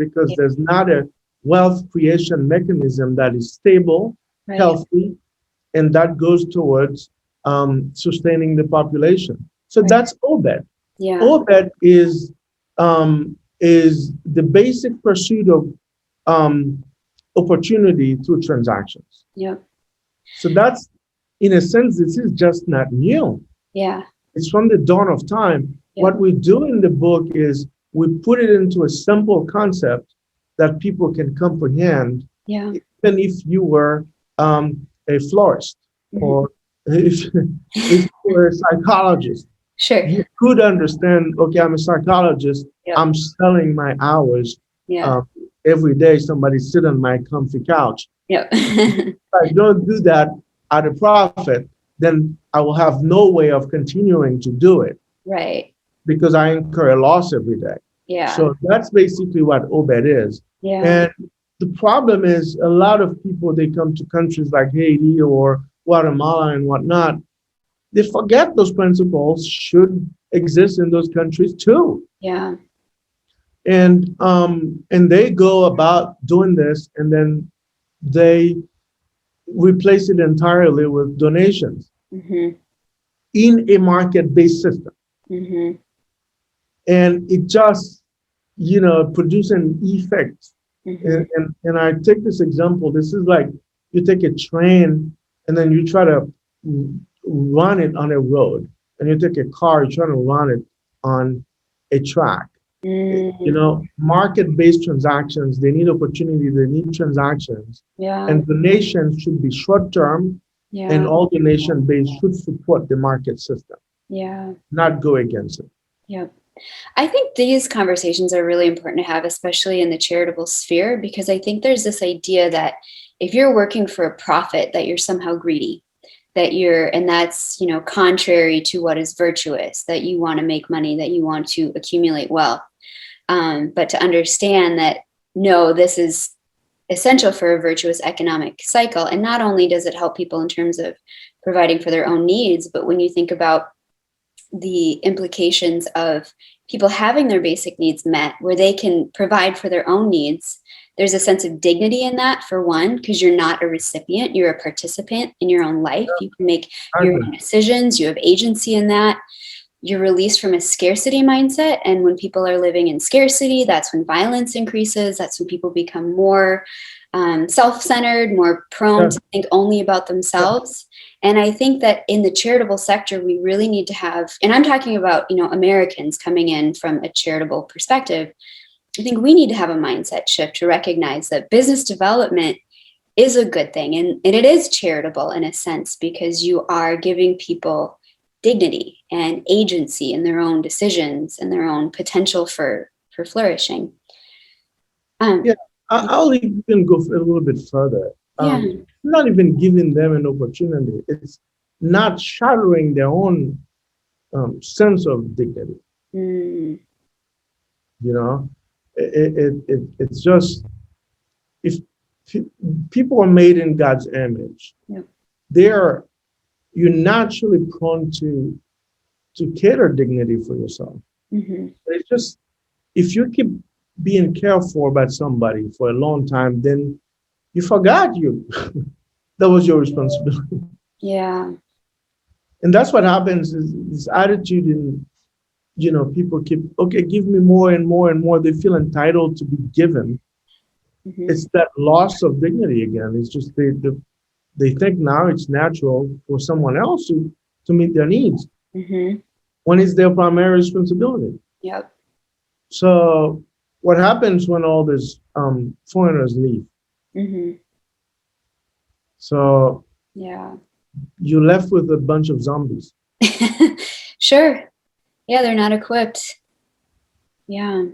because Yeah. there's not a wealth creation mechanism that is stable, Right. healthy, and that goes towards sustaining the population. So Right. that's OBED. Yeah. OBED is the basic pursuit of um, opportunity through transactions. Yep. So that's, in a sense, this is just not new. Yeah. It's from the dawn of time. Yep. What we do in the book is we put it into a simple concept that people can comprehend, Yeah. even if you were a florist Mhm. or if you were a psychologist. Sure. You could understand, okay, I'm a psychologist, Yep. I'm selling my hours. Yeah. Every day, somebody sit on my comfy couch. Yep. If I don't do that at a profit, then I will have no way of continuing to do it Right. because I incur a loss every day. Yeah. So that's basically what OBED is. Yeah. And the problem is a lot of people, they come to countries like Haiti or Guatemala and whatnot, they forget those principles should exist in those countries too. Yeah. And they go about doing this, and then they replace it entirely with donations Mhm. in a market-based system. Mhm. And it just, produce an effect. Mhm. And I take this example. This is like you take a train and then you try to run it on a road, and you take a car, you try to run it on a track. Mm. Market-based transactions, they need opportunity, they need transactions, Yeah. and donations should be short-term, and Yeah. all donation-based should support the market system, Yeah. not go against it. Yep. I think these conversations are really important to have, especially in the charitable sphere, because I think there's this idea that if you're working for a profit, that you're somehow greedy, and that's, contrary to what is virtuous, that you want to make money, that you want to accumulate wealth. But to understand that, no, this is essential for a virtuous economic cycle. And not only does it help people in terms of providing for their own needs, but when you think about the implications of people having their basic needs met, where they can provide for their own needs, there's a sense of dignity in that, for one, because you're not a recipient, you're a participant in your own life. You can make your own decisions, you have agency in that. You're released from a scarcity mindset. And when people are living in scarcity, that's when violence increases. That's when people become more self-centered, more prone to think only about themselves. And I think that in the charitable sector, we really need to have, and I'm talking about, Americans coming in from a charitable perspective. I think we need to have a mindset shift to recognize that business development is a good thing. And it is charitable in a sense, because you are giving people dignity and agency in their own decisions and their own potential for flourishing. Yeah, I'll even go a little bit further. Yeah. Not even giving them an opportunity. It's not shattering their own sense of dignity. Mm. It's just, if people are made in God's image, Yep. you're naturally prone to cater dignity for yourself. Mm-hmm. It's just, if you keep being careful about somebody for a long time, then you forgot that was your responsibility. Yeah. And that's what happens, is this attitude in, people keep, okay, give me more and more and more. They feel entitled to be given. Mm-hmm. It's that loss of dignity again. It's just they think now it's natural for someone else to meet their needs Mm-hmm. when it's their primary responsibility. Yep. So what happens when all these foreigners leave? Mm-hmm. So Yeah. you're left with a bunch of zombies. Sure. Yeah, they're not equipped. Yeah.